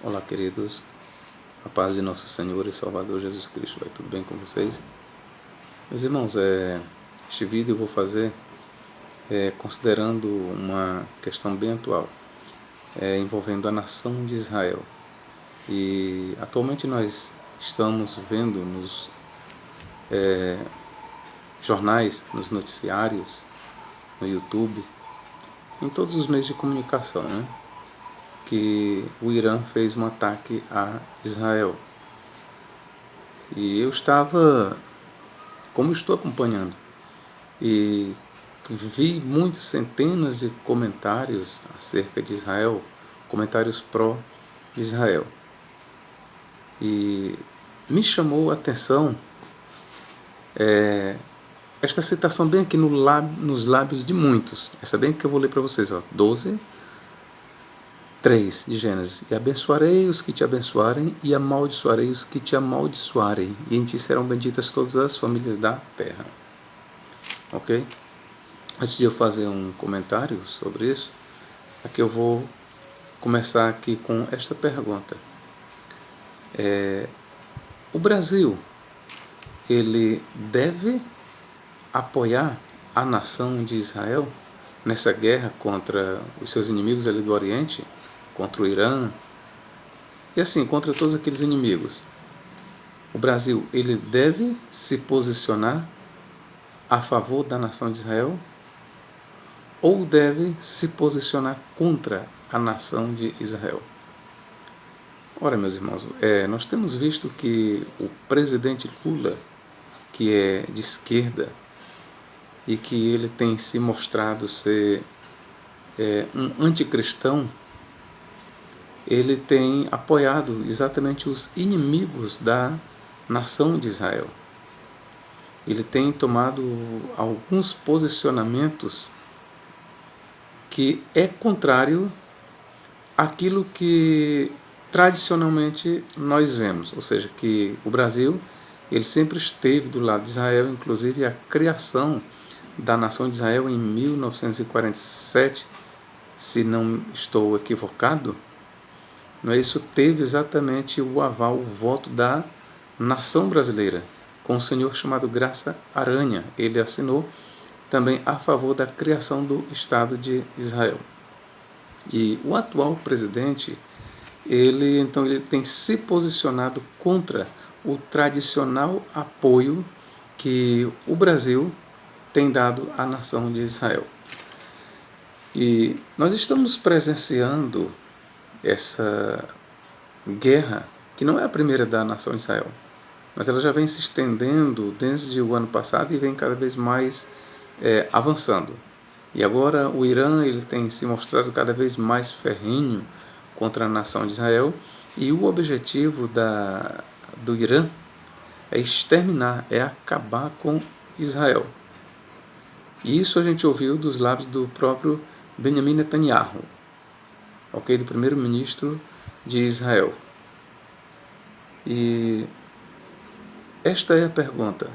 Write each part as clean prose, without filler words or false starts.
Olá, queridos, a paz de nosso Senhor e Salvador Jesus Cristo, vai tudo bem com vocês? Meus irmãos, este vídeo eu vou fazer considerando uma questão bem atual, envolvendo a nação de Israel. E atualmente nós estamos vendo nos jornais, nos noticiários, no YouTube, em todos os meios de comunicação, né? Que o Irã fez um ataque a Israel. E eu estava, como estou acompanhando, e vi muitos, centenas de comentários acerca de Israel, comentários pró-Israel. E me chamou a atenção esta citação bem aqui nos lábios de muitos. Essa bem que eu vou ler para vocês, 12:3 de Gênesis. E abençoarei os que te abençoarem, e amaldiçoarei os que te amaldiçoarem, e em ti serão benditas todas as famílias da terra. Ok? Antes de eu fazer um comentário sobre isso, aqui eu vou começar aqui com esta pergunta. O Brasil, ele deve apoiar a nação de Israel nessa guerra contra os seus inimigos ali do Oriente, contra o Irã, e assim, contra todos aqueles inimigos. O Brasil, ele deve se posicionar a favor da nação de Israel ou deve se posicionar contra a nação de Israel? Ora, meus irmãos, nós temos visto que o presidente Lula, que é de esquerda, e que ele tem se mostrado ser um anticristão, ele tem apoiado exatamente os inimigos da nação de Israel. Ele tem tomado alguns posicionamentos que é contrário àquilo que tradicionalmente nós vemos, ou seja, que o Brasil ele sempre esteve do lado de Israel, inclusive a criação da nação de Israel em 1947, se não estou equivocado, não é isso, teve exatamente o aval, o voto da nação brasileira, com um senhor chamado Graça Aranha. Ele assinou também a favor da criação do Estado de Israel. E o atual presidente, ele tem se posicionado contra o tradicional apoio que o Brasil tem dado à nação de Israel. E nós estamos presenciando essa guerra, que não é a primeira da nação de Israel, mas ela já vem se estendendo desde o ano passado e vem cada vez mais avançando. E agora o Irã ele tem se mostrado cada vez mais ferrenho contra a nação de Israel, e o objetivo do Irã é exterminar, é acabar com Israel. E isso a gente ouviu dos lábios do próprio Benjamin Netanyahu, do primeiro-ministro de Israel. E esta é a pergunta.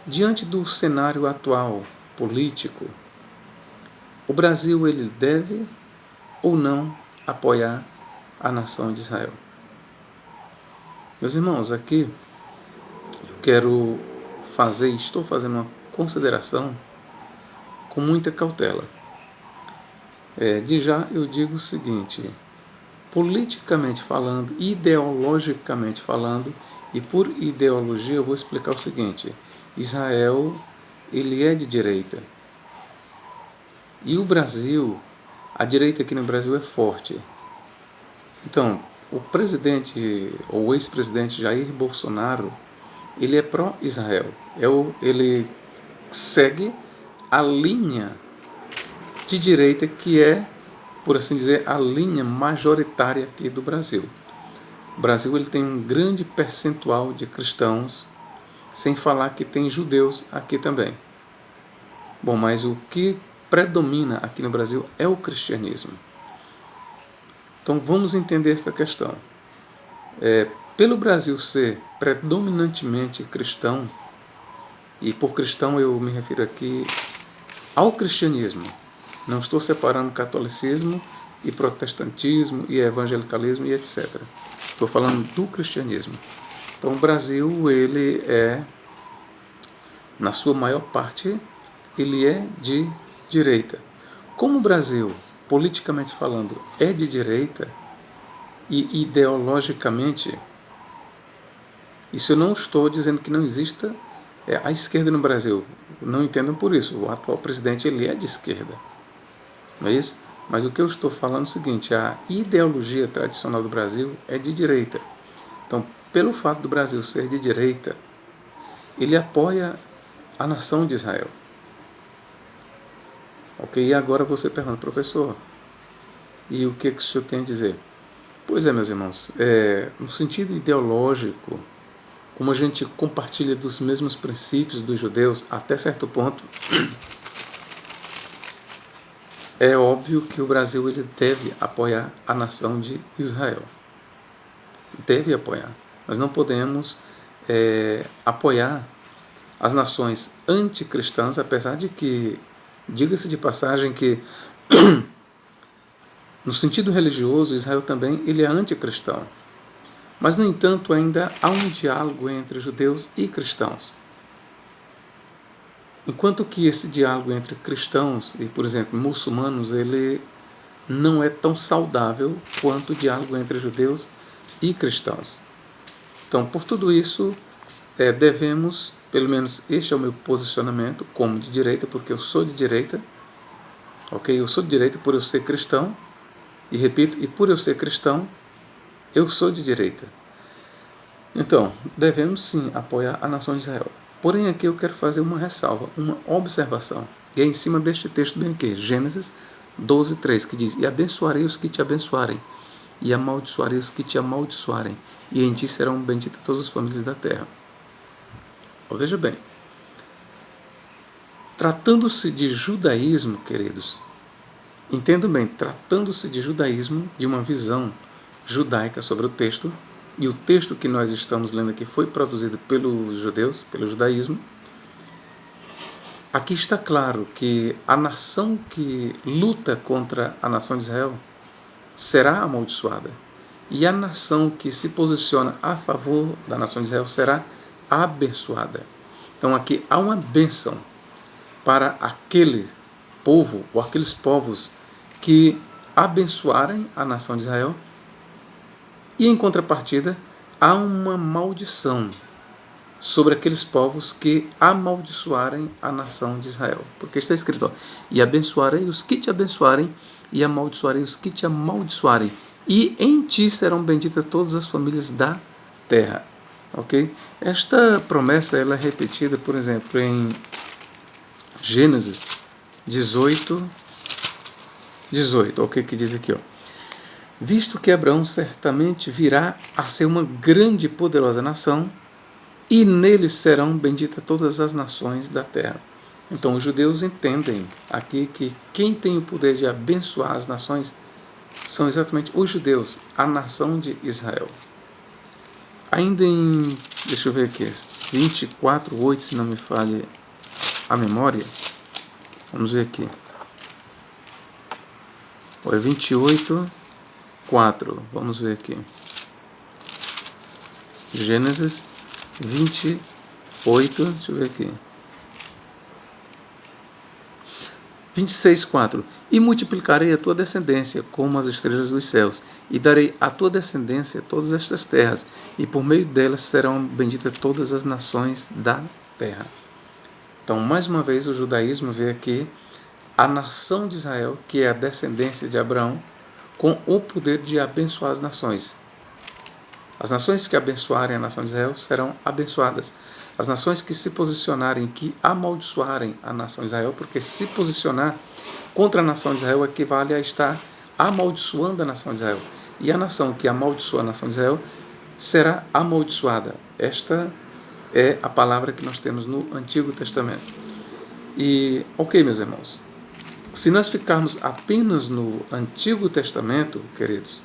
Diante do cenário atual político, o Brasil ele deve ou não apoiar a nação de Israel? Meus irmãos, aqui eu estou fazendo uma consideração com muita cautela. De já eu digo o seguinte: politicamente falando, ideologicamente falando, e por ideologia eu vou explicar o seguinte: Israel ele é de direita, e o Brasil, a direita aqui no Brasil é forte. Então, o presidente ou o ex-presidente Jair Bolsonaro, ele é pró-Israel. Ele segue a linha de direita que é, por assim dizer, a linha majoritária aqui do Brasil. O Brasil ele tem um grande percentual de cristãos, sem falar que tem judeus aqui também. Bom, mas o que predomina aqui no Brasil é o cristianismo. Então vamos entender esta questão. Pelo Brasil ser predominantemente cristão, e por cristão eu me refiro aqui ao cristianismo, não estou separando catolicismo e protestantismo, e evangelicalismo, e etc. Estou falando do cristianismo. Então, o Brasil, ele é, na sua maior parte, ele é de direita. Como o Brasil, politicamente falando, é de direita, e ideologicamente, isso eu não estou dizendo que não exista a esquerda no Brasil. Não entendam por isso. O atual presidente, ele é de esquerda. Não é isso? Mas o que eu estou falando é o seguinte: a ideologia tradicional do Brasil é de direita. Então, pelo fato do Brasil ser de direita, ele apoia a nação de Israel. Ok? E agora você pergunta, professor, e o que o senhor tem a dizer? Pois é, meus irmãos, no sentido ideológico, como a gente compartilha dos mesmos princípios dos judeus até certo ponto, é óbvio que o Brasil ele deve apoiar a nação de Israel. Deve apoiar. Nós não podemos apoiar as nações anticristãs, apesar de que, diga-se de passagem que, no sentido religioso, Israel também ele é anticristão. Mas, no entanto, ainda há um diálogo entre judeus e cristãos. Enquanto que esse diálogo entre cristãos e, por exemplo, muçulmanos, ele não é tão saudável quanto o diálogo entre judeus e cristãos. Então, por tudo isso, devemos, pelo menos este é o meu posicionamento, como de direita, porque eu sou de direita, ok? Eu sou de direita por eu ser cristão, e repito, e por eu ser cristão, eu sou de direita. Então, devemos sim apoiar a nação de Israel. Porém, aqui eu quero fazer uma ressalva, uma observação. E é em cima deste texto bem aqui, Gênesis 12:3, que diz: E abençoarei os que te abençoarem, e amaldiçoarei os que te amaldiçoarem, e em ti serão benditas todas as famílias da terra. Veja bem, tratando-se de judaísmo, queridos, entendo bem, tratando-se de judaísmo, de uma visão judaica sobre o texto, e o texto que nós estamos lendo aqui foi produzido pelos judeus, pelo judaísmo, aqui está claro que a nação que luta contra a nação de Israel será amaldiçoada, e a nação que se posiciona a favor da nação de Israel será abençoada. Então aqui há uma bênção para aquele povo, ou aqueles povos que abençoarem a nação de Israel, e em contrapartida, há uma maldição sobre aqueles povos que amaldiçoarem a nação de Israel. Porque está escrito, e abençoarei os que te abençoarem, e amaldiçoarei os que te amaldiçoarem, e em ti serão benditas todas as famílias da terra. Ok? Esta promessa ela é repetida, por exemplo, em Gênesis 18, ok, que diz aqui, visto que Abraão certamente virá a ser uma grande e poderosa nação, e nele serão benditas todas as nações da terra. Então os judeus entendem aqui que quem tem o poder de abençoar as nações são exatamente os judeus, a nação de Israel. Ainda em, deixa eu ver aqui, 24:8, se não me falhe a memória, vamos ver aqui. É 28:4, vamos ver aqui. Gênesis 28, deixa eu ver aqui. 26:4. E multiplicarei a tua descendência como as estrelas dos céus, e darei à tua descendência todas estas terras, e por meio delas serão benditas todas as nações da terra. Então, mais uma vez, o judaísmo vê aqui a nação de Israel, que é a descendência de Abraão, com o poder de abençoar as nações. As nações que abençoarem a nação de Israel serão abençoadas. As nações que se posicionarem, que amaldiçoarem a nação de Israel, porque se posicionar contra a nação de Israel equivale a estar amaldiçoando a nação de Israel. E a nação que amaldiçoa a nação de Israel será amaldiçoada. Esta é a palavra que nós temos no Antigo Testamento. E, ok, meus irmãos, se nós ficarmos apenas no Antigo Testamento, queridos,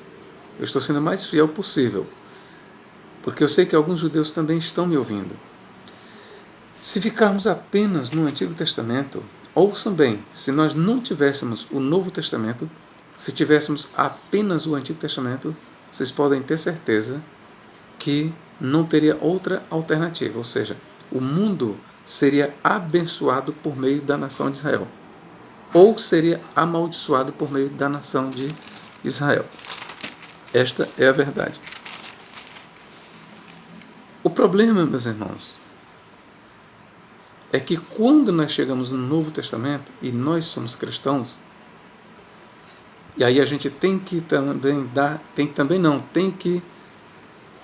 eu estou sendo o mais fiel possível, porque eu sei que alguns judeus também estão me ouvindo. Se ficarmos apenas no Antigo Testamento, ouçam bem, se nós não tivéssemos o Novo Testamento, se tivéssemos apenas o Antigo Testamento, vocês podem ter certeza que não teria outra alternativa, ou seja, o mundo seria abençoado por meio da nação de Israel, ou seria amaldiçoado por meio da nação de Israel. Esta é a verdade. O problema, meus irmãos, é que quando nós chegamos no Novo Testamento e nós somos cristãos, e aí a gente tem que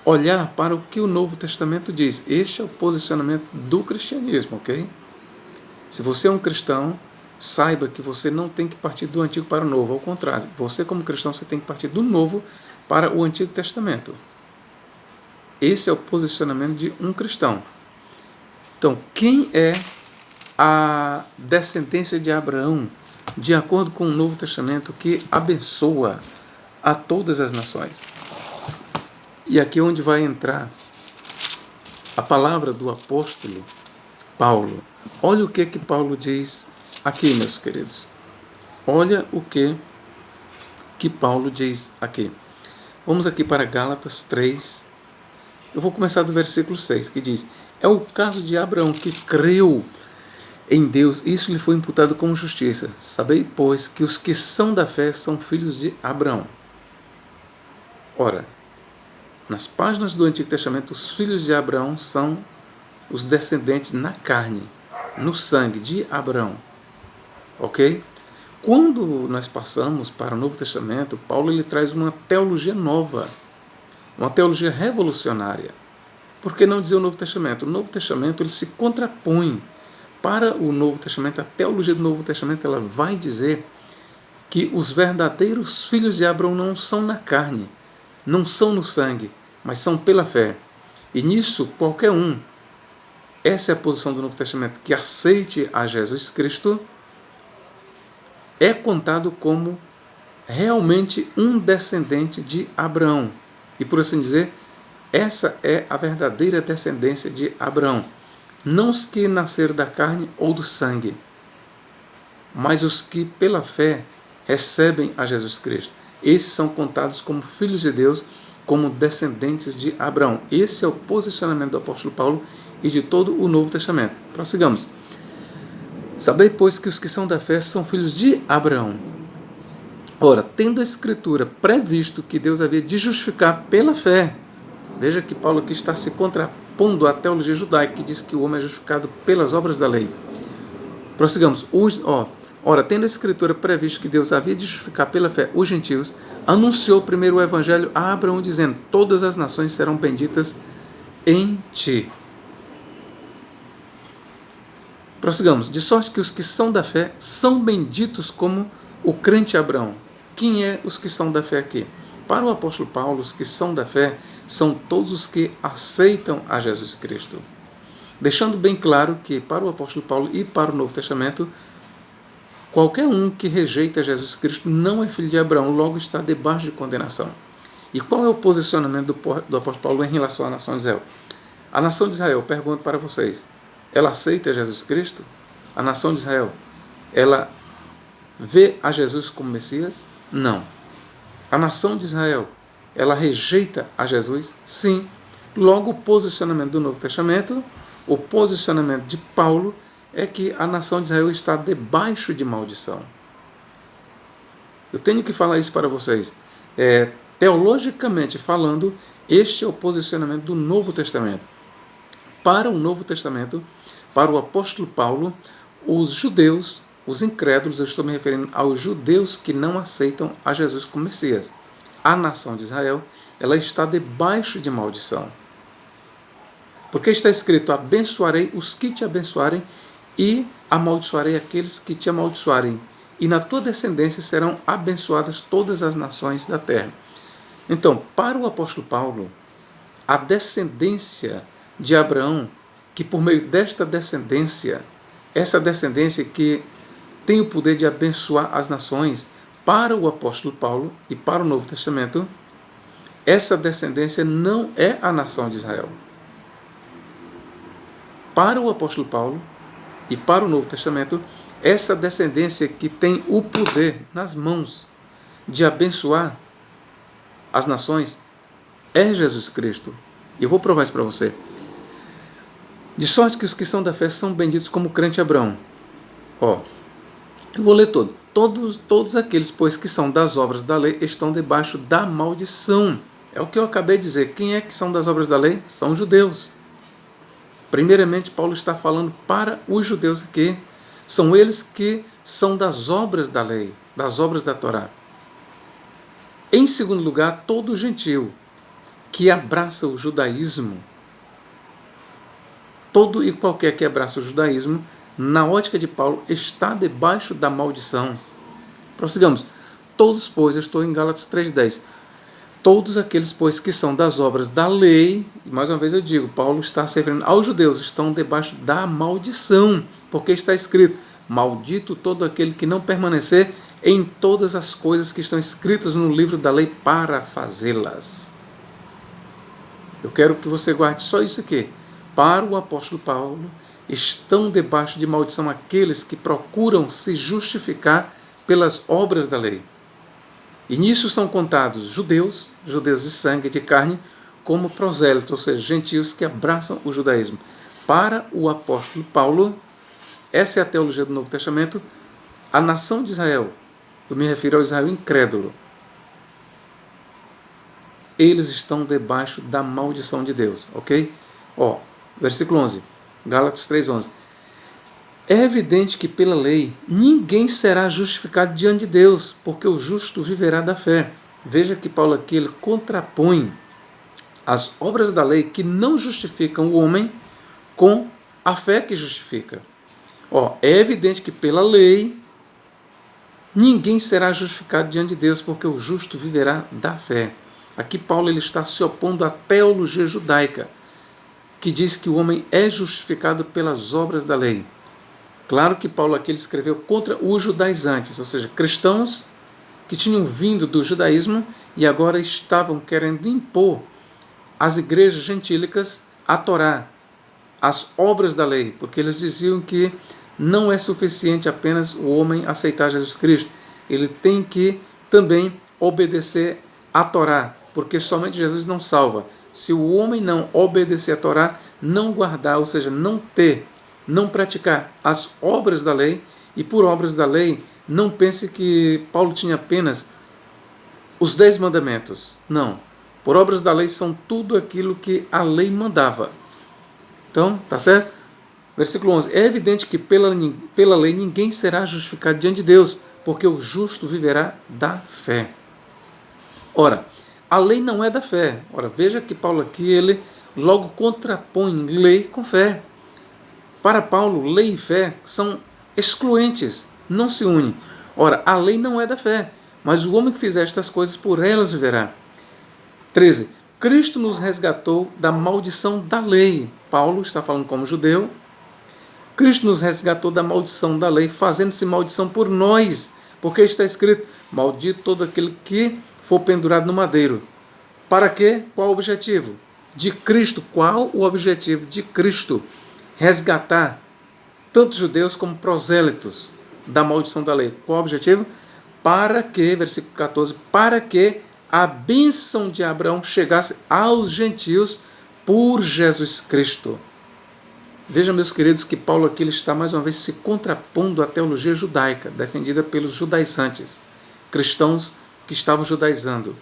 olhar para o que o Novo Testamento diz. Este é o posicionamento do cristianismo, ok? Se você é um cristão, saiba que você não tem que partir do Antigo para o Novo, ao contrário, você como cristão você tem que partir do Novo para o Antigo Testamento. Esse é o posicionamento de um cristão. Então, quem é a descendência de Abraão, de acordo com o Novo Testamento, que abençoa a todas as nações? E aqui é onde vai entrar a palavra do apóstolo Paulo. Olha o que Paulo diz aqui, meus queridos. Olha o que Paulo diz aqui. Vamos aqui para Gálatas 3. Eu vou começar do versículo 6, que diz: é o caso de Abraão, que creu em Deus, isso lhe foi imputado como justiça. Sabei, pois, que os que são da fé são filhos de Abraão. Ora, nas páginas do Antigo Testamento, os filhos de Abraão são os descendentes na carne, no sangue de Abraão. Ok? Quando nós passamos para o Novo Testamento, Paulo ele traz uma teologia nova, uma teologia revolucionária. Por que não dizer o Novo Testamento? O Novo Testamento ele se contrapõe. Para o Novo Testamento, a teologia do Novo Testamento ela vai dizer que os verdadeiros filhos de Abraão não são na carne, não são no sangue, mas são pela fé. E nisso, qualquer um, essa é a posição do Novo Testamento, que aceite a Jesus Cristo, é contado como realmente um descendente de Abraão. E por assim dizer, essa é a verdadeira descendência de Abraão. Não os que nasceram da carne ou do sangue, mas os que pela fé recebem a Jesus Cristo. Esses são contados como filhos de Deus, como descendentes de Abraão. Esse é o posicionamento do apóstolo Paulo e de todo o Novo Testamento. Prossigamos. Sabei, pois, que os que são da fé são filhos de Abraão. Ora, tendo a Escritura previsto que Deus havia de justificar pela fé, veja que Paulo aqui está se contrapondo à teologia judaica, que diz que o homem é justificado pelas obras da lei. Prossigamos. Ora, tendo a Escritura previsto que Deus havia de justificar pela fé os gentios, anunciou primeiro o Evangelho a Abraão, dizendo: todas as nações serão benditas em ti. Prossigamos. De sorte que os que são da fé são benditos como o crente Abraão. Quem é os que são da fé aqui? Para o apóstolo Paulo, os que são da fé são todos os que aceitam a Jesus Cristo. Deixando bem claro que para o apóstolo Paulo e para o Novo Testamento, qualquer um que rejeita Jesus Cristo não é filho de Abraão, logo está debaixo de condenação. E qual é o posicionamento do apóstolo Paulo em relação à nação de Israel? A nação de Israel, pergunto para vocês, ela aceita Jesus Cristo? A nação de Israel, ela vê a Jesus como Messias? Não. A nação de Israel, ela rejeita a Jesus? Sim. Logo, o posicionamento do Novo Testamento, o posicionamento de Paulo, é que a nação de Israel está debaixo de maldição. Eu tenho que falar isso para vocês. Teologicamente falando, este é o posicionamento do Novo Testamento. Para o Novo Testamento, para o apóstolo Paulo, os judeus, os incrédulos, eu estou me referindo aos judeus que não aceitam a Jesus como Messias. A nação de Israel, ela está debaixo de maldição. Porque está escrito: abençoarei os que te abençoarem e amaldiçoarei aqueles que te amaldiçoarem. E na tua descendência serão abençoadas todas as nações da terra. Então, para o apóstolo Paulo, a descendência de Abraão, que por meio desta descendência, essa descendência que tem o poder de abençoar as nações, para o apóstolo Paulo e para o Novo Testamento, essa descendência não é a nação de Israel. Para o apóstolo Paulo e para o Novo Testamento, essa descendência que tem o poder nas mãos de abençoar as nações é Jesus Cristo. E eu vou provar isso para você. De sorte que os que são da fé são benditos como o crente Abraão. Ó, eu vou ler todo. Todos aqueles, pois, que são das obras da lei, estão debaixo da maldição. É o que eu acabei de dizer. Quem é que são das obras da lei? São judeus. Primeiramente, Paulo está falando para os judeus aqui. São eles que são das obras da lei, das obras da Torá. Em segundo lugar, todo gentil que abraça o judaísmo, todo e qualquer que abraça o judaísmo, na ótica de Paulo, está debaixo da maldição. Prossigamos. Todos, pois, eu estou em Gálatas 3,10. Todos aqueles, pois, que são das obras da lei, e mais uma vez eu digo, Paulo está se referindo aos judeus, estão debaixo da maldição, porque está escrito, maldito todo aquele que não permanecer em todas as coisas que estão escritas no livro da lei para fazê-las. Eu quero que você guarde só isso aqui. Para o apóstolo Paulo, estão debaixo de maldição aqueles que procuram se justificar pelas obras da lei. E nisso são contados judeus de sangue e de carne, como prosélitos, ou seja, gentios que abraçam o judaísmo. Para o apóstolo Paulo, essa é a teologia do Novo Testamento, a nação de Israel, eu me refiro ao Israel incrédulo, eles estão debaixo da maldição de Deus, ok? Ó, versículo 11, Gálatas 3,11. É evidente que pela lei ninguém será justificado diante de Deus, porque o justo viverá da fé. Veja que Paulo aqui ele contrapõe as obras da lei que não justificam o homem com a fé que justifica. Ó, é evidente que pela lei ninguém será justificado diante de Deus, porque o justo viverá da fé. Aqui Paulo ele está se opondo à teologia judaica, que diz que o homem é justificado pelas obras da lei. Claro que Paulo aqui ele escreveu contra os judaizantes, ou seja, cristãos que tinham vindo do judaísmo e agora estavam querendo impor às igrejas gentílicas a Torá, as obras da lei, porque eles diziam que não é suficiente apenas o homem aceitar Jesus Cristo, ele tem que também obedecer a Torá, porque somente Jesus não salva. Se o homem não obedecer a Torá, não guardar, ou seja, não praticar as obras da lei, e por obras da lei, não pense que Paulo tinha apenas os 10 mandamentos. Não. Por obras da lei são tudo aquilo que a lei mandava. Então, tá certo? Versículo 11. É evidente que pela lei ninguém será justificado diante de Deus, porque o justo viverá da fé. Ora, a lei não é da fé. Ora, veja que Paulo aqui, ele logo contrapõe lei com fé. Para Paulo, lei e fé são excluentes, não se unem. Ora, a lei não é da fé, mas o homem que fizer estas coisas, por elas viverá. 13. Cristo nos resgatou da maldição da lei. Paulo está falando como judeu. Cristo nos resgatou da maldição da lei, fazendo-se maldição por nós, porque está escrito, maldito todo aquele que for pendurado no madeiro. Para quê? Qual o objetivo? De Cristo. Qual o objetivo de Cristo? Resgatar tanto judeus como prosélitos da maldição da lei. Qual o objetivo? Para que, versículo 14, para que a bênção de Abraão chegasse aos gentios por Jesus Cristo. Vejam, meus queridos, que Paulo aqui ele está mais uma vez se contrapondo à teologia judaica, defendida pelos judaizantes, cristãos que estavam judaizando.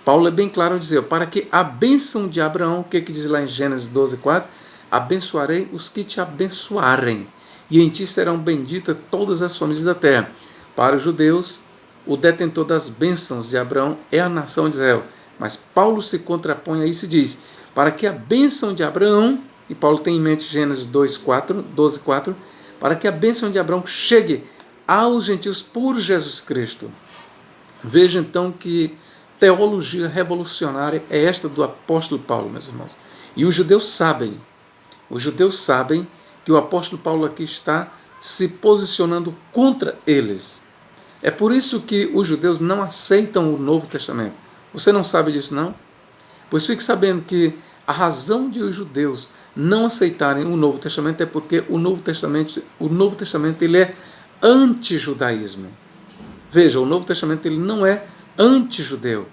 Paulo é bem claro ao dizer, para que a bênção de Abraão, o que diz lá em Gênesis 12:4? Abençoarei os que te abençoarem, e em ti serão benditas todas as famílias da terra. Para os judeus, o detentor das bênçãos de Abraão é a nação de Israel. Mas Paulo se contrapõe a isso e diz, para que a bênção de Abraão, e Paulo tem em mente Gênesis 12:4, para que a bênção de Abraão chegue aos gentios por Jesus Cristo. Veja então que teologia revolucionária é esta do apóstolo Paulo, meus irmãos. E os judeus sabem que o apóstolo Paulo aqui está se posicionando contra eles. É por isso que os judeus não aceitam o Novo Testamento. Você não sabe disso, não? Pois fique sabendo que a razão de os judeus não aceitarem o Novo Testamento é porque o Novo Testamento ele é anti-judaísmo. Veja, o Novo Testamento ele não é anti-judeu.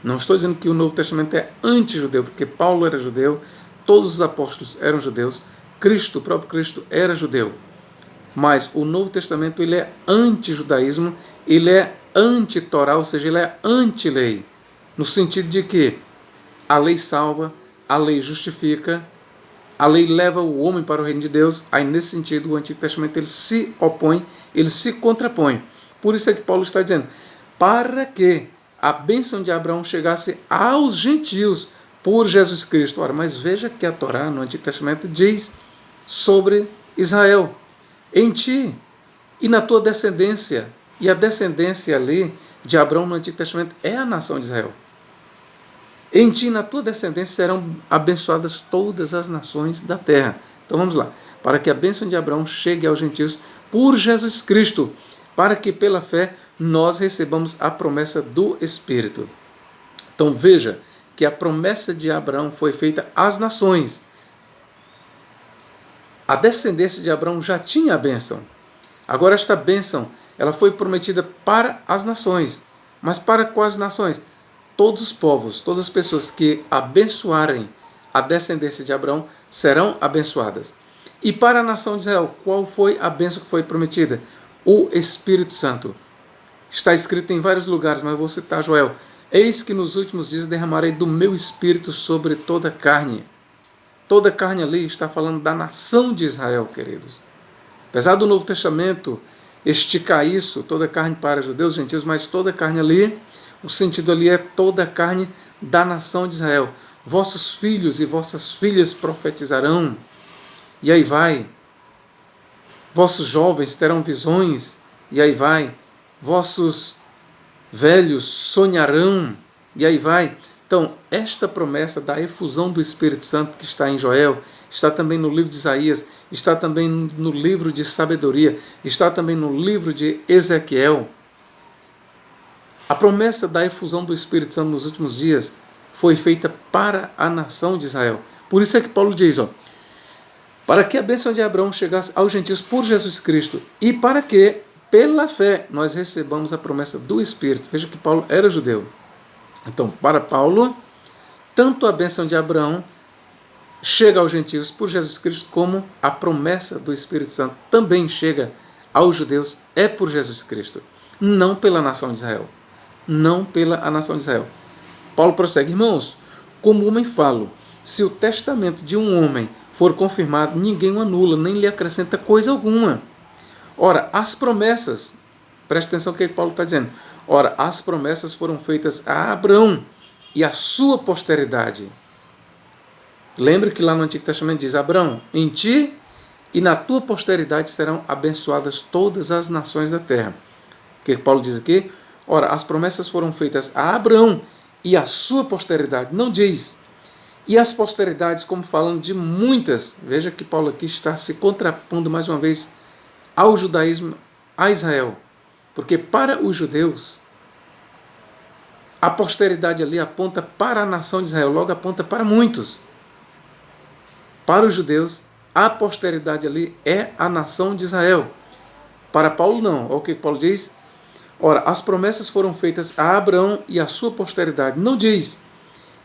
Não estou dizendo que o Novo Testamento é anti-judeu, porque Paulo era judeu, todos os apóstolos eram judeus, Cristo, o próprio Cristo, era judeu. Mas o Novo Testamento ele é anti-judaísmo, ele é anti-Torá, ou seja, ele é anti-lei. No sentido de que a lei salva, a lei justifica, a lei leva o homem para o reino de Deus. Aí, nesse sentido, o Antigo Testamento ele se opõe, ele se contrapõe. Por isso é que Paulo está dizendo, para que a bênção de Abraão chegasse aos gentios por Jesus Cristo. Ora, mas veja que a Torá, no Antigo Testamento, diz sobre Israel, em ti e na tua descendência. E a descendência ali de Abraão no Antigo Testamento é a nação de Israel. Em ti e na tua descendência serão abençoadas todas as nações da terra. Então vamos lá. Para que a bênção de Abraão chegue aos gentios por Jesus Cristo, para que pela fé nós recebamos a promessa do Espírito. Então veja que a promessa de Abraão foi feita às nações. A descendência de Abraão já tinha a bênção. Agora esta bênção, ela foi prometida para as nações. Mas para quais nações? Todos os povos, todas as pessoas que abençoarem a descendência de Abraão serão abençoadas. E para a nação de Israel, qual foi a bênção que foi prometida? O Espírito Santo. Está escrito em vários lugares, mas vou citar Joel. Eis que nos últimos dias derramarei do meu Espírito sobre toda a carne. Toda a carne ali está falando da nação de Israel, queridos. Apesar do Novo Testamento esticar isso, toda a carne para judeus, gentios, mas toda a carne ali, o sentido ali é toda a carne da nação de Israel. Vossos filhos e vossas filhas profetizarão. E aí vai. Vossos jovens terão visões. E aí vai. Vossos velhos sonharão. E aí vai. Então, esta promessa da efusão do Espírito Santo que está em Joel, está também no livro de Isaías, está também no livro de Sabedoria, está também no livro de Ezequiel. A promessa da efusão do Espírito Santo nos últimos dias foi feita para a nação de Israel. Por isso é que Paulo diz, para que a bênção de Abraão chegasse aos gentios por Jesus Cristo e para que, pela fé, nós recebamos a promessa do Espírito. Veja que Paulo era judeu. Então, para Paulo, tanto a bênção de Abraão chega aos gentios por Jesus Cristo, como a promessa do Espírito Santo também chega aos judeus, é por Jesus Cristo, não pela nação de Israel. Não pela nação de Israel. Paulo prossegue, irmãos, como homem falo, se o testamento de um homem for confirmado, ninguém o anula, nem lhe acrescenta coisa alguma. Ora, as promessas, preste atenção no que Paulo está dizendo, ora, as promessas foram feitas a Abraão e a sua posteridade. Lembre que lá no Antigo Testamento diz, Abraão, em ti e na tua posteridade serão abençoadas todas as nações da terra. O que Paulo diz aqui? Ora, as promessas foram feitas a Abraão e a sua posteridade. Não diz. E as posteridades, como falando de muitas. Veja que Paulo aqui está se contrapondo mais uma vez ao judaísmo, a Israel. Porque para os judeus, a posteridade ali aponta para a nação de Israel, logo aponta para muitos. Para os judeus, a posteridade ali é a nação de Israel. Para Paulo não. Olha o que Paulo diz. Ora, as promessas foram feitas a Abraão e a sua posteridade. Não diz.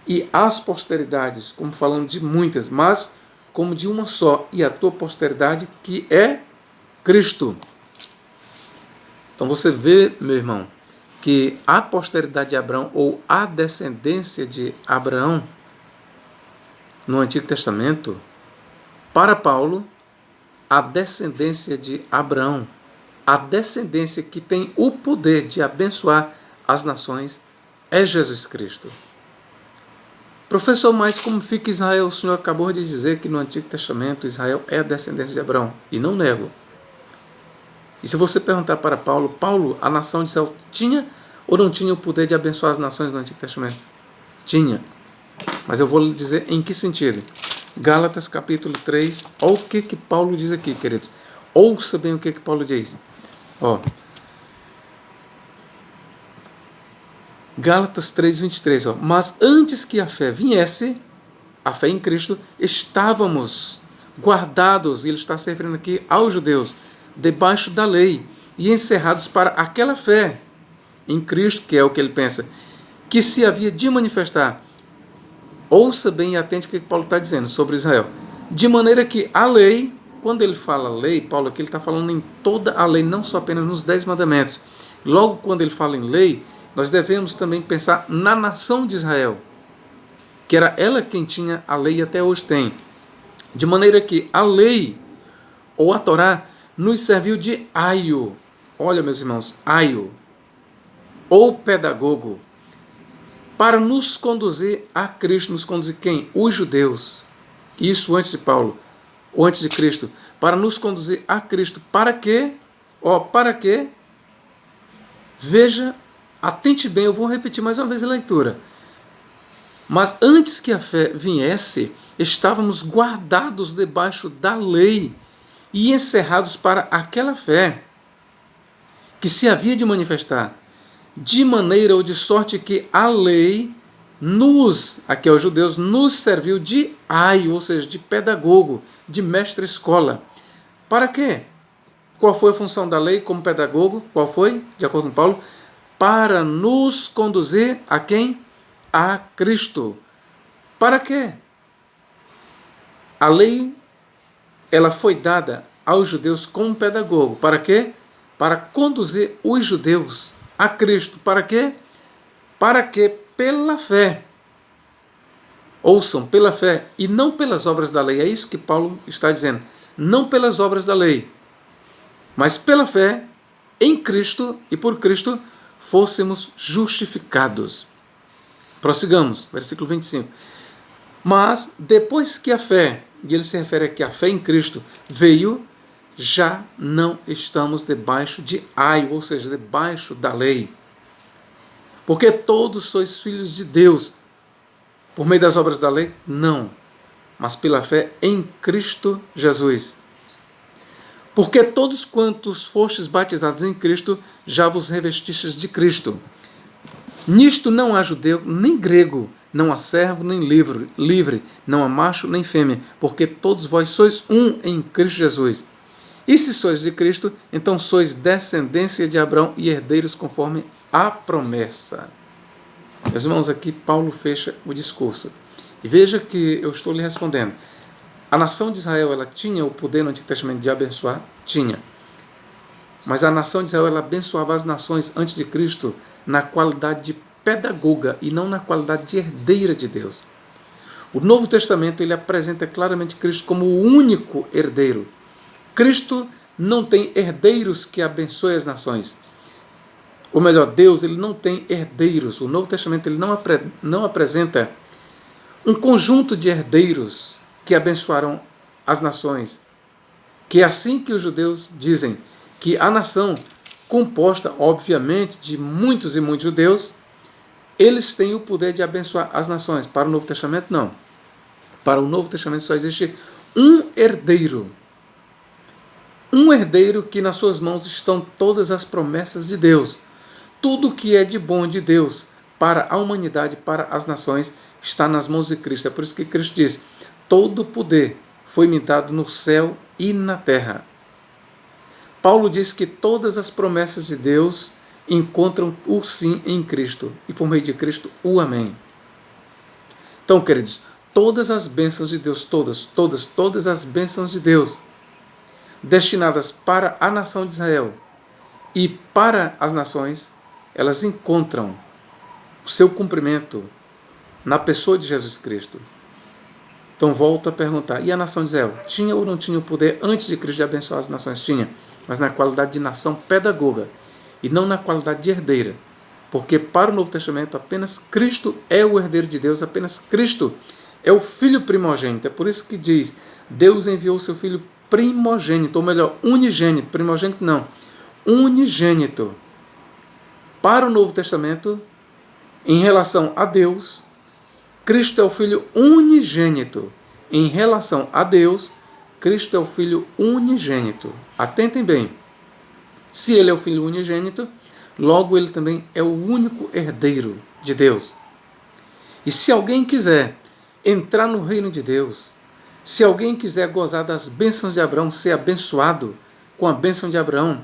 E as posteridades, como falando de muitas, mas como de uma só. E a tua posteridade, que é Cristo. Então você vê, meu irmão, que a posteridade de Abraão, ou a descendência de Abraão, no Antigo Testamento, para Paulo, a descendência de Abraão, a descendência que tem o poder de abençoar as nações, é Jesus Cristo. Professor, mas como fica Israel? O senhor acabou de dizer que no Antigo Testamento Israel é a descendência de Abraão. E não nego. E se você perguntar para Paulo, Paulo, a nação de Israel tinha ou não tinha o poder de abençoar as nações no Antigo Testamento? Tinha. Mas eu vou lhe dizer em que sentido. Gálatas capítulo 3, olha o que Paulo diz aqui, queridos. Ouça bem o que Paulo diz. Gálatas 3, 23. Mas antes que a fé viesse, a fé em Cristo, estávamos guardados, e ele está se referindo aqui aos judeus, debaixo da lei, e encerrados para aquela fé em Cristo, que é o que ele pensa, que se havia de manifestar. Ouça bem e atente o que Paulo está dizendo sobre Israel. De maneira que a lei, quando ele fala lei, Paulo aqui ele está falando em toda a lei, não só apenas nos 10 mandamentos. Logo, quando ele fala em lei, nós devemos também pensar na nação de Israel, que era ela quem tinha a lei e até hoje tem. De maneira que a lei, ou a Torá, nos serviu de aio. Olha, meus irmãos, aio, ou pedagogo, para nos conduzir a Cristo. Nos conduzir quem? Os judeus. Isso antes de Paulo, ou antes de Cristo. Para nos conduzir a Cristo. Para quê? Para quê? Veja, atente bem, eu vou repetir mais uma vez a leitura. Mas antes que a fé viesse, estávamos guardados debaixo da lei e encerrados para aquela fé que se havia de manifestar, de maneira ou de sorte que a lei aqui aos judeus, nos serviu de aio, ou seja, de pedagogo, de mestre-escola. Para quê? Qual foi a função da lei como pedagogo? Qual foi, de acordo com Paulo? Para nos conduzir a quem? A Cristo. Para quê? A lei, ela foi dada aos judeus como pedagogo. Para quê? Para conduzir os judeus a Cristo. Para quê? Para que pela fé, ouçam, pela fé e não pelas obras da lei. É isso que Paulo está dizendo. Não pelas obras da lei, mas pela fé em Cristo e por Cristo fôssemos justificados. Prossigamos, versículo 25. Mas depois que a fé, e ele se refere aqui à fé em Cristo, veio, já não estamos debaixo de aio, ou seja, debaixo da lei. Porque todos sois filhos de Deus. Por meio das obras da lei? Não. Mas pela fé em Cristo Jesus. Porque todos quantos fostes batizados em Cristo, já vos revestistes de Cristo. Nisto não há judeu nem grego, não há servo nem livre, não há macho nem fêmea, porque todos vós sois um em Cristo Jesus. E se sois de Cristo, então sois descendência de Abraão e herdeiros conforme a promessa. Meus irmãos, aqui Paulo fecha o discurso. E veja que eu estou lhe respondendo. A nação de Israel, ela tinha o poder no Antigo Testamento de abençoar? Tinha. Mas a nação de Israel, ela abençoava as nações antes de Cristo na qualidade de pedagoga e não na qualidade de herdeira de Deus. O Novo Testamento, ele apresenta claramente Cristo como o único herdeiro. Cristo não tem herdeiros que abençoem as nações. Ou melhor, Deus, ele não tem herdeiros. O Novo Testamento, ele não apresenta um conjunto de herdeiros que abençoaram as nações. Que é assim que os judeus dizem que a nação, composta, obviamente, de muitos e muitos judeus, eles têm o poder de abençoar as nações. Para o Novo Testamento, não. Para o Novo Testamento só existe um herdeiro. Um herdeiro que nas suas mãos estão todas as promessas de Deus. Tudo que é de bom de Deus para a humanidade, para as nações, está nas mãos de Cristo. É por isso que Cristo diz: todo poder foi me dado no céu e na terra. Paulo diz que todas as promessas de Deus encontram o sim em Cristo. E por meio de Cristo, o amém. Então, queridos, todas as bênçãos de Deus, todas as bênçãos de Deus, destinadas para a nação de Israel e para as nações, elas encontram o seu cumprimento na pessoa de Jesus Cristo. Então volto a perguntar, e a nação de Israel? Tinha ou não tinha o poder antes de Cristo de abençoar as nações? Tinha, mas na qualidade de nação pedagoga e não na qualidade de herdeira. Porque para o Novo Testamento apenas Cristo é o herdeiro de Deus, apenas Cristo é o Filho primogênito. É por isso que diz, Deus enviou o seu Filho primogênito, ou melhor, unigênito, primogênito não, unigênito. Para o Novo Testamento, em relação a Deus, Cristo é o Filho unigênito. Em relação a Deus, Cristo é o Filho unigênito. Atentem bem. Se ele é o Filho unigênito, logo ele também é o único herdeiro de Deus. E se alguém quiser entrar no reino de Deus, se alguém quiser gozar das bênçãos de Abraão, ser abençoado com a bênção de Abraão,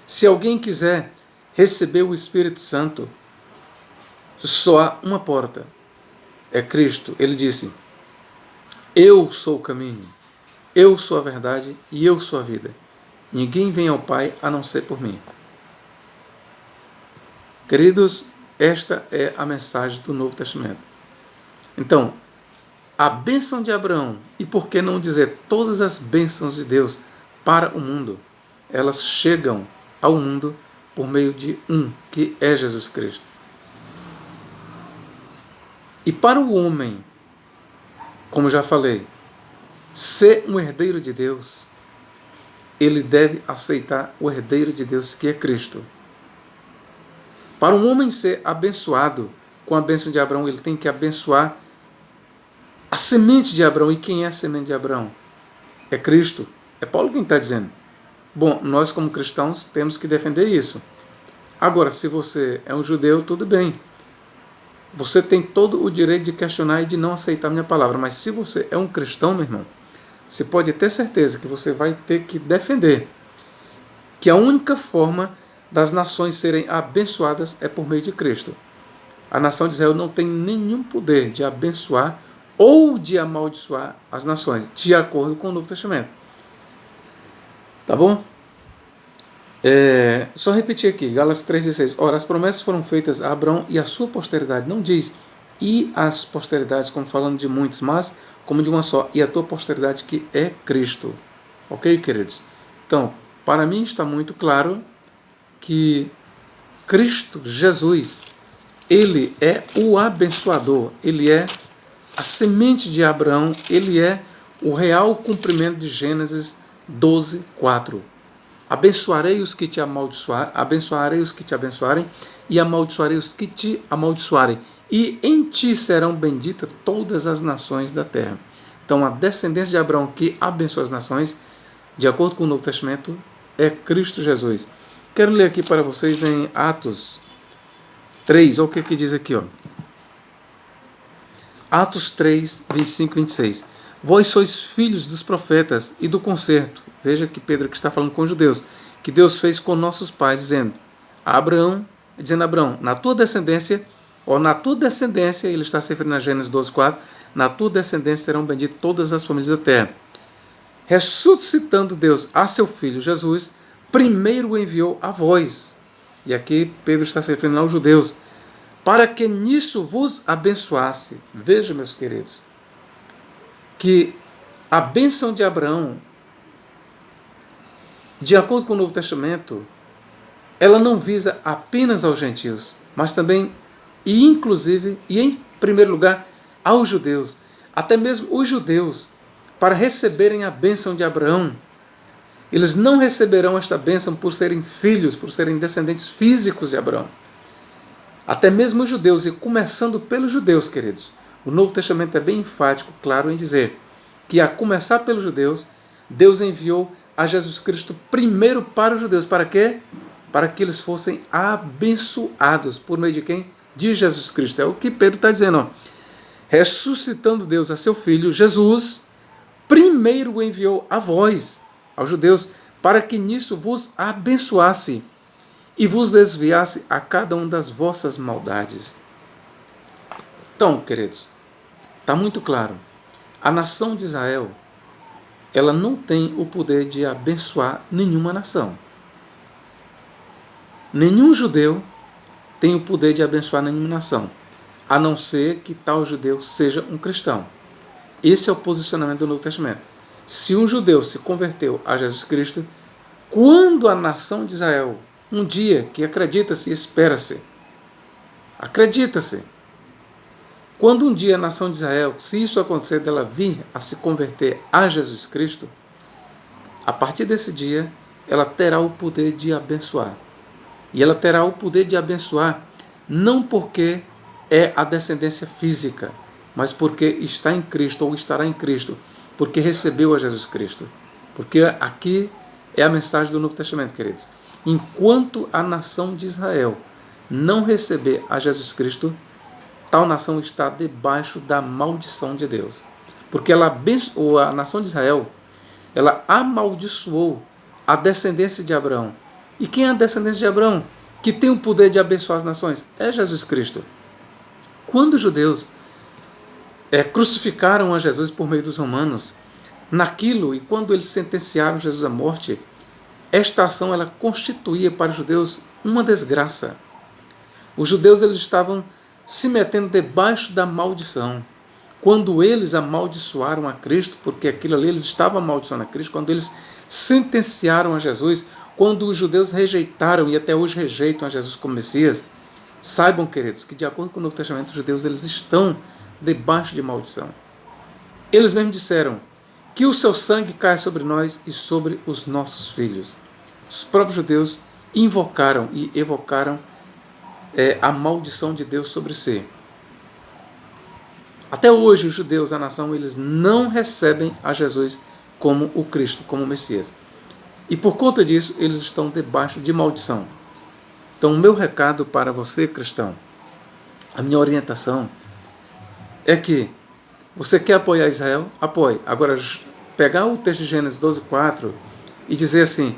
Se alguém quiser receber o Espírito Santo, só há uma porta, é Cristo. Ele disse: eu sou o caminho, eu sou a verdade e eu sou a vida. Ninguém vem ao Pai a não ser por mim. Queridos, esta é a mensagem do Novo Testamento. Então, a bênção de Abraão, e por que não dizer todas as bênçãos de Deus para o mundo, elas chegam ao mundo por meio de um, que é Jesus Cristo. E para o homem, como já falei, ser um herdeiro de Deus, ele deve aceitar o herdeiro de Deus, que é Cristo. Para um homem ser abençoado com a bênção de Abraão, ele tem que abençoar a semente de Abraão. E quem é a semente de Abraão? É Cristo. É Paulo quem está dizendo. Bom, nós como cristãos temos que defender isso. Agora, se você é um judeu, tudo bem. Você tem todo o direito de questionar e de não aceitar a minha palavra. Mas se você é um cristão, meu irmão, você pode ter certeza que você vai ter que defender que a única forma das nações serem abençoadas é por meio de Cristo. A nação de Israel não tem nenhum poder de abençoar ou de amaldiçoar as nações, de acordo com o Novo Testamento. Tá bom? Só repetir aqui, Gálatas 3,16. Ora, as promessas foram feitas a Abraão e a sua posteridade. Não diz e as posteridades, como falando de muitos, mas como de uma só, e a tua posteridade, que é Cristo. Ok, queridos? Então, para mim está muito claro que Cristo, Jesus, ele é o abençoador, ele é a semente de Abraão, ele é o real cumprimento de Gênesis 12:4. Abençoarei os que te amaldiçoarem, abençoarei os que te abençoarem, e amaldiçoarei os que te amaldiçoarem, e em ti serão benditas todas as nações da terra. Então, a descendência de Abraão que abençoa as nações, de acordo com o Novo Testamento, é Cristo Jesus. Quero ler aqui para vocês em Atos 3, olha o que diz aqui, ó. Atos 3, 25 e 26. Vós sois filhos dos profetas e do concerto. Veja que Pedro que está falando com os judeus, que Deus fez com nossos pais, dizendo a Abraão, na tua descendência, ele está se referindo a Gênesis 12:4, na tua descendência serão benditas todas as famílias da terra. Ressuscitando Deus a seu Filho Jesus, primeiro o enviou a vós. E aqui Pedro está se referindo aos judeus, para que nisso vos abençoasse. Veja, meus queridos, que a bênção de Abraão, de acordo com o Novo Testamento, ela não visa apenas aos gentios, mas também, e inclusive, e em primeiro lugar, aos judeus. Até mesmo os judeus, para receberem a bênção de Abraão, eles não receberão esta bênção por serem filhos, por serem descendentes físicos de Abraão. Até mesmo os judeus, e começando pelos judeus, queridos, o Novo Testamento é bem enfático, claro, em dizer que, a começar pelos judeus, Deus enviou a Jesus Cristo primeiro para os judeus. Para quê? Para que eles fossem abençoados. Por meio de quem? De Jesus Cristo. É o que Pedro está dizendo. Ó. Ressuscitando Deus a seu Filho, Jesus, primeiro o enviou a vós, aos judeus, para que nisso vos abençoasse e vos desviasse a cada um das vossas maldades. Então, queridos, está muito claro. A nação de Israel, ela não tem o poder de abençoar nenhuma nação. Nenhum judeu tem o poder de abençoar nenhuma nação, a não ser que tal judeu seja um cristão. Esse é o posicionamento do Novo Testamento. Se um judeu se converteu a Jesus Cristo, quando a nação de Israel, um dia que acredita-se e espera-se, quando um dia a nação de Israel, se isso acontecer, dela vir a se converter a Jesus Cristo, a partir desse dia, ela terá o poder de abençoar. E ela terá o poder de abençoar não porque é a descendência física, mas porque está em Cristo ou estará em Cristo, porque recebeu a Jesus Cristo. Porque aqui é a mensagem do Novo Testamento, queridos. Enquanto a nação de Israel não receber a Jesus Cristo, tal nação está debaixo da maldição de Deus. Porque ela abençoou, a nação de Israel, ela amaldiçoou a descendência de Abraão. E quem é a descendência de Abraão, que tem o poder de abençoar as nações? É Jesus Cristo. Quando os judeus crucificaram a Jesus por meio dos romanos, naquilo, e quando eles sentenciaram Jesus à morte, esta ação ela constituía para os judeus uma desgraça. Os judeus eles estavam se metendo debaixo da maldição. Quando eles amaldiçoaram a Cristo, porque aquilo ali eles estavam amaldiçoando a Cristo, quando eles sentenciaram a Jesus, quando os judeus rejeitaram e até hoje rejeitam a Jesus como Messias, saibam, queridos, que de acordo com o Novo Testamento, os judeus eles estão debaixo de maldição. Eles mesmos disseram que o seu sangue caia sobre nós e sobre os nossos filhos. Os próprios judeus invocaram e evocaram a maldição de Deus sobre si. Até hoje, os judeus, a nação, eles não recebem a Jesus como o Cristo, como o Messias. E por conta disso, eles estão debaixo de maldição. Então, o meu recado para você, cristão, a minha orientação é que você quer apoiar Israel? Apoie. Agora, pegar o texto de Gênesis 12:4 e dizer assim: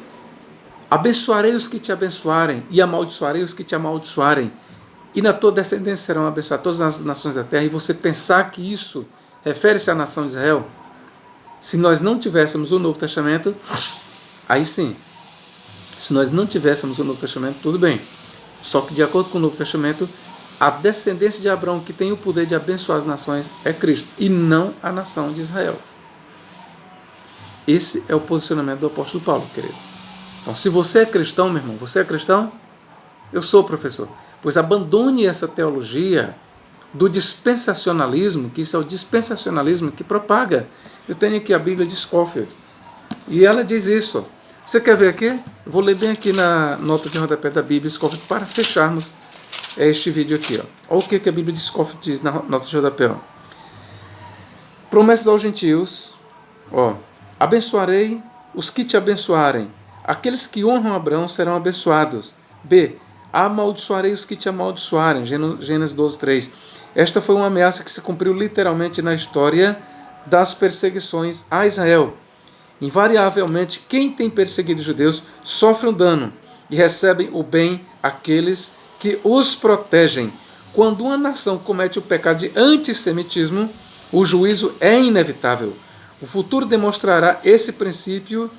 abençoarei os que te abençoarem e amaldiçoarei os que te amaldiçoarem, e na tua descendência serão abençoadas todas as nações da terra, e você pensar que isso refere-se à nação de Israel, se nós não tivéssemos o Novo Testamento, aí sim, se nós não tivéssemos o Novo Testamento, tudo bem. Só que de acordo com o Novo Testamento, a descendência de Abraão que tem o poder de abençoar as nações é Cristo, e não a nação de Israel. Esse é o posicionamento do apóstolo Paulo, querido. Então, se você é cristão, meu irmão, você é cristão? Eu sou, professor. Pois abandone essa teologia do dispensacionalismo, que isso é o dispensacionalismo que propaga. Eu tenho aqui a Bíblia de Scofield, e ela diz isso. Você quer ver aqui? Eu vou ler bem aqui na nota de rodapé da Bíblia de Scofield para fecharmos este vídeo aqui. Olha o que a Bíblia de Scofield diz na nota de rodapé. Promessas aos gentios. Abençoarei os que te abençoarem. Aqueles que honram Abraão serão abençoados. B. Amaldiçoarei os que te amaldiçoarem. Gênesis 12:3. Esta foi uma ameaça que se cumpriu literalmente na história das perseguições a Israel. Invariavelmente, quem tem perseguido os judeus sofre um dano e recebem o bem aqueles que os protegem. Quando uma nação comete o pecado de antissemitismo, o juízo é inevitável. O futuro demonstrará esse princípio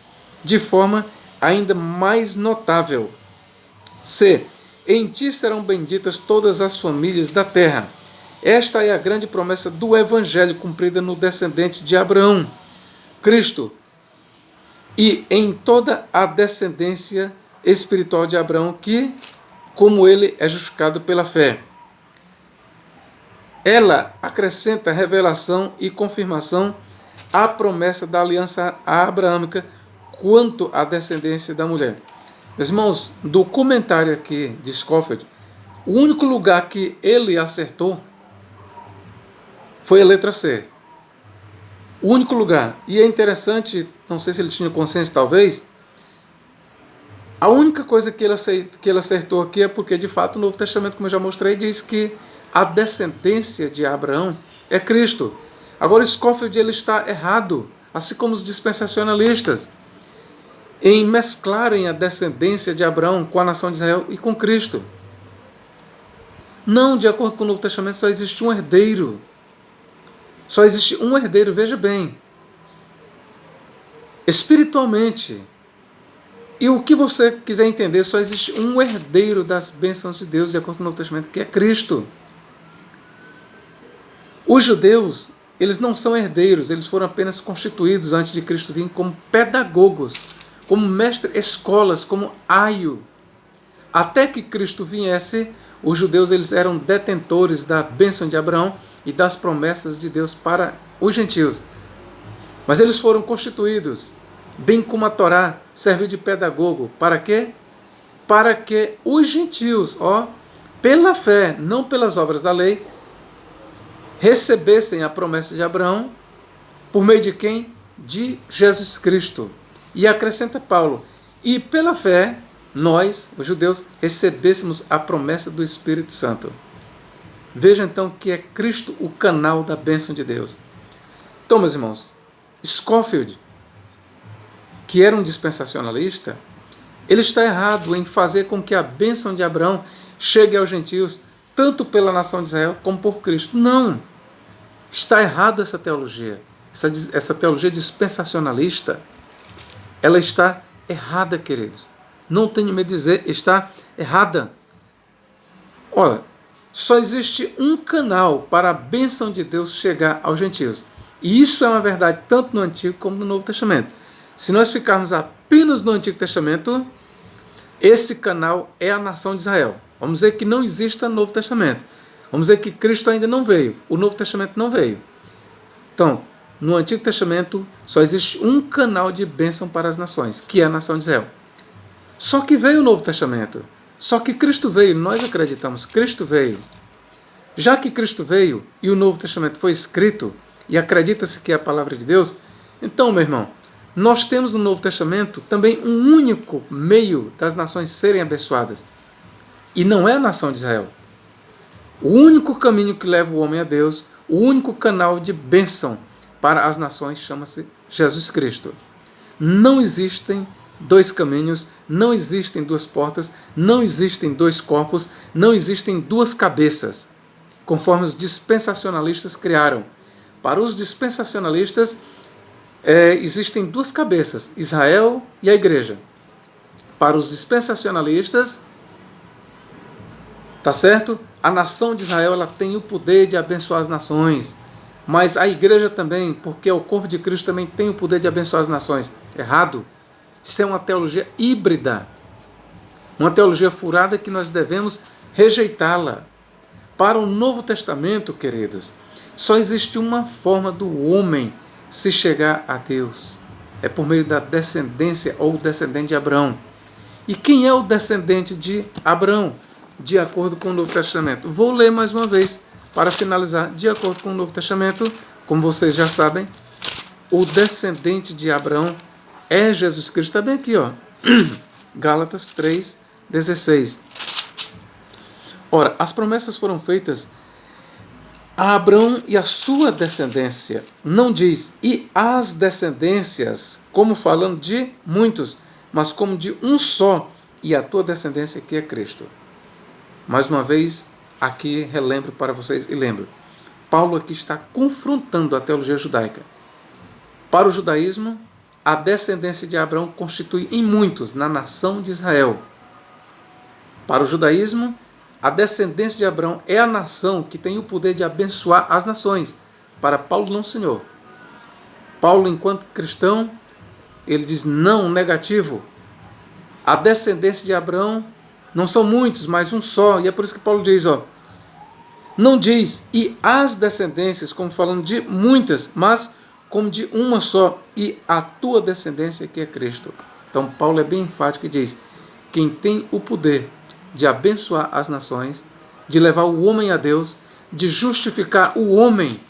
de forma ainda mais notável. C. Em ti serão benditas todas as famílias da terra. Esta é a grande promessa do Evangelho cumprida no descendente de Abraão, Cristo, e em toda a descendência espiritual de Abraão, que, como ele é justificado pela fé. Ela acrescenta revelação e confirmação à promessa da aliança abraâmica quanto à descendência da mulher. Meus irmãos, do comentário aqui de Scofield, o único lugar que ele acertou foi a letra C. O único lugar. E é interessante, não sei se ele tinha consciência talvez, a única coisa que ele acertou aqui é porque, de fato, o Novo Testamento, como eu já mostrei, diz que a descendência de Abraão é Cristo. Agora, Scofield ele está errado, assim como os dispensacionalistas, em mesclarem a descendência de Abraão com a nação de Israel e com Cristo. Não, de acordo com o Novo Testamento, só existe um herdeiro. Só existe um herdeiro, veja bem. Espiritualmente. E o que você quiser entender, só existe um herdeiro das bênçãos de Deus, de acordo com o Novo Testamento, que é Cristo. Os judeus, eles não são herdeiros, eles foram apenas constituídos antes de Cristo vir como pedagogos, como mestre-escolas, como aio. Até que Cristo viesse, os judeus eles eram detentores da bênção de Abraão e das promessas de Deus para os gentios. Mas eles foram constituídos, bem como a Torá serviu de pedagogo. Para quê? Para que os gentios, pela fé, não pelas obras da lei, recebessem a promessa de Abraão, por meio de quem? De Jesus Cristo. E acrescenta Paulo, e pela fé, nós, os judeus, recebêssemos a promessa do Espírito Santo. Veja então que é Cristo o canal da bênção de Deus. Então, meus irmãos, Scofield, que era um dispensacionalista, Ele está errado em fazer com que a bênção de Abraão chegue aos gentios, tanto pela nação de Israel como por Cristo. Não! Está errado essa teologia. Essa teologia dispensacionalista, ela está errada, queridos. Não tenho medo de dizer, está errada. Olha, só existe um canal para a bênção de Deus chegar aos gentios. E isso é uma verdade tanto no Antigo como no Novo Testamento. Se nós ficarmos apenas no Antigo Testamento, esse canal é a nação de Israel. Vamos dizer que não exista Novo Testamento. Vamos dizer que Cristo ainda não veio. O Novo Testamento não veio. Então, no Antigo Testamento, só existe um canal de bênção para as nações, que é a nação de Israel. Só que veio o Novo Testamento. Só que Cristo veio, nós acreditamos, Cristo veio. Já que Cristo veio e o Novo Testamento foi escrito, e acredita-se que é a palavra de Deus, então, meu irmão, nós temos no Novo Testamento também um único meio das nações serem abençoadas. E não é a nação de Israel. O único caminho que leva o homem a Deus, o único canal de bênção para as nações chama-se Jesus Cristo. Não existem dois caminhos, não existem duas portas, não existem dois corpos, não existem duas cabeças, conforme os dispensacionalistas criaram. Para os dispensacionalistas, existem duas cabeças, Israel e a igreja. Para os dispensacionalistas, tá certo? A nação de Israel, ela tem o poder de abençoar as nações, mas a igreja também, porque o corpo de Cristo também tem o poder de abençoar as nações. Errado. Isso é uma teologia híbrida, uma teologia furada que nós devemos rejeitá-la. Para o Novo Testamento, queridos, só existe uma forma do homem se chegar a Deus. É por meio da descendência ou descendente de Abraão. E quem é o descendente de Abraão? De acordo com o Novo Testamento. Vou ler mais uma vez para finalizar. De acordo com o Novo Testamento, como vocês já sabem, o descendente de Abraão é Jesus Cristo. Está bem aqui, ó. Gálatas 3:16. Ora, as promessas foram feitas a Abraão e a sua descendência. Não diz, e as descendências, como falando de muitos, mas como de um só, e a tua descendência que é Cristo. Mais uma vez, aqui relembro para vocês e lembro. Paulo aqui está confrontando a teologia judaica. Para o judaísmo, a descendência de Abraão constitui em muitos na nação de Israel. Para o judaísmo, a descendência de Abraão é a nação que tem o poder de abençoar as nações. Para Paulo, não, senhor. Paulo, enquanto cristão, ele diz não, negativo. A descendência de Abraão não são muitos, mas um só. E é por isso que Paulo diz, ó, não diz, e as descendências, como falando de muitas, mas como de uma só, e a tua descendência que é Cristo. Então Paulo é bem enfático e diz, quem tem o poder de abençoar as nações, de levar o homem a Deus, de justificar o homem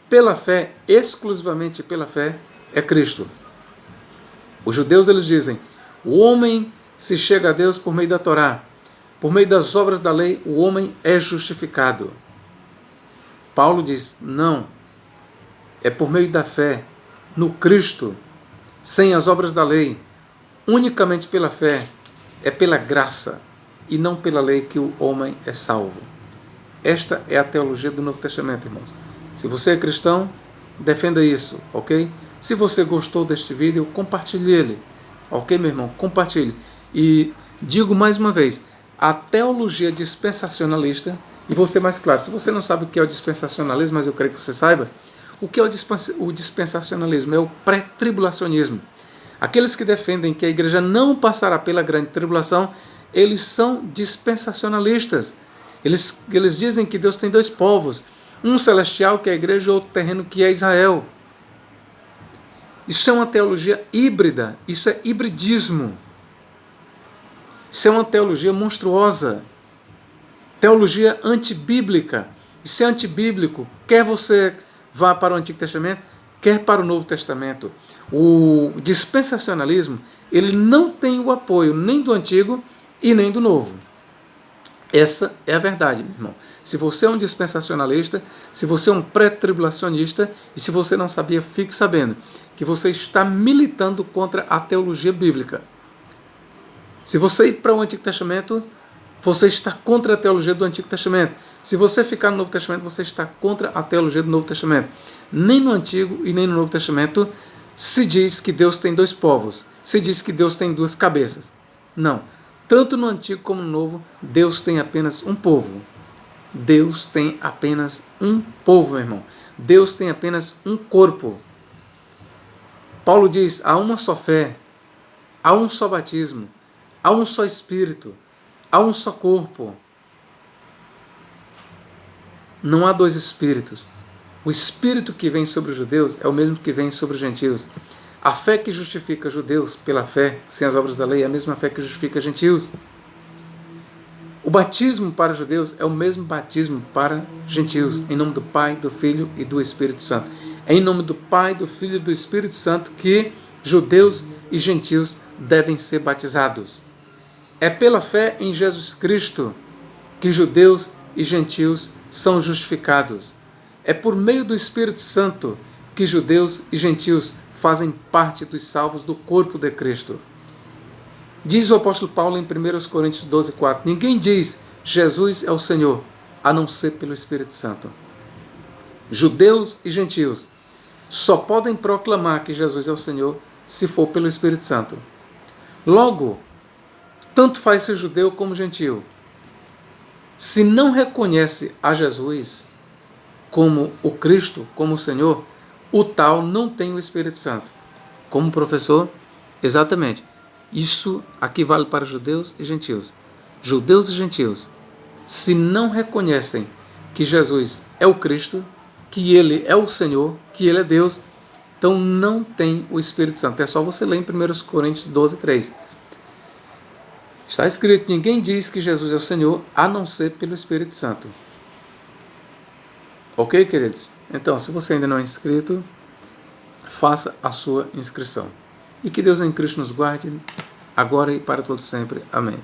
pela fé, exclusivamente pela fé, é Cristo. Os judeus, eles dizem, o homem se chega a Deus por meio da Torá, por meio das obras da lei, o homem é justificado. Paulo diz, não, é por meio da fé, no Cristo, sem as obras da lei, unicamente pela fé, é pela graça, e não pela lei que o homem é salvo. Esta é a teologia do Novo Testamento, irmãos. Se você é cristão, defenda isso, ok? Se você gostou deste vídeo, compartilhe ele, ok, meu irmão? Compartilhe. E digo mais uma vez, a teologia dispensacionalista, e vou ser mais claro, se você não sabe o que é o dispensacionalismo, mas eu creio que você saiba, o que é o dispensacionalismo? É o pré-tribulacionismo. Aqueles que defendem que a igreja não passará pela grande tribulação, eles são dispensacionalistas. Eles dizem que Deus tem dois povos, um celestial, que é a igreja, e outro terreno, que é Israel. Isso é uma teologia híbrida, isso é hibridismo. Isso é uma teologia monstruosa, teologia antibíblica. Isso é antibíblico, quer você vá para o Antigo Testamento, quer para o Novo Testamento. O dispensacionalismo, ele não tem o apoio nem do Antigo e nem do Novo. Essa é a verdade, meu irmão. Se você é um dispensacionalista, se você é um pré-tribulacionista, e se você não sabia, fique sabendo que você está militando contra a teologia bíblica. Se você ir para o Antigo Testamento, você está contra a teologia do Antigo Testamento. Se você ficar no Novo Testamento, você está contra a teologia do Novo Testamento. Nem no Antigo e nem no Novo Testamento se diz que Deus tem dois povos. Se diz que Deus tem duas cabeças. Não. Tanto no Antigo como no Novo, Deus tem apenas um povo. Deus tem apenas um povo, meu irmão. Deus tem apenas um corpo. Paulo diz, há uma só fé, há um só batismo, há um só Espírito, há um só corpo. Não há dois Espíritos. O Espírito que vem sobre os judeus é o mesmo que vem sobre os gentios. A fé que justifica judeus pela fé, sem as obras da lei, é a mesma fé que justifica gentios. O batismo para os judeus é o mesmo batismo para gentios, em nome do Pai, do Filho e do Espírito Santo. É em nome do Pai, do Filho e do Espírito Santo que judeus e gentios devem ser batizados. É pela fé em Jesus Cristo que judeus e gentios são justificados. É por meio do Espírito Santo que judeus e gentios fazem parte dos salvos do corpo de Cristo. Diz o apóstolo Paulo em 1 Coríntios 12:4, ninguém diz Jesus é o Senhor, a não ser pelo Espírito Santo. Judeus e gentios só podem proclamar que Jesus é o Senhor se for pelo Espírito Santo. Logo, tanto faz ser judeu como gentio. Se não reconhece a Jesus como o Cristo, como o Senhor, o tal não tem o Espírito Santo. Como professor, exatamente. Isso aqui vale para judeus e gentios. Judeus e gentios, se não reconhecem que Jesus é o Cristo, que Ele é o Senhor, que Ele é Deus, então não tem o Espírito Santo. É só você ler em 1 Coríntios 12:3. Está escrito, ninguém diz que Jesus é o Senhor, a não ser pelo Espírito Santo. Ok, queridos? Então, se você ainda não é inscrito, faça a sua inscrição. E que Deus em Cristo nos guarde, agora e para todo sempre. Amém.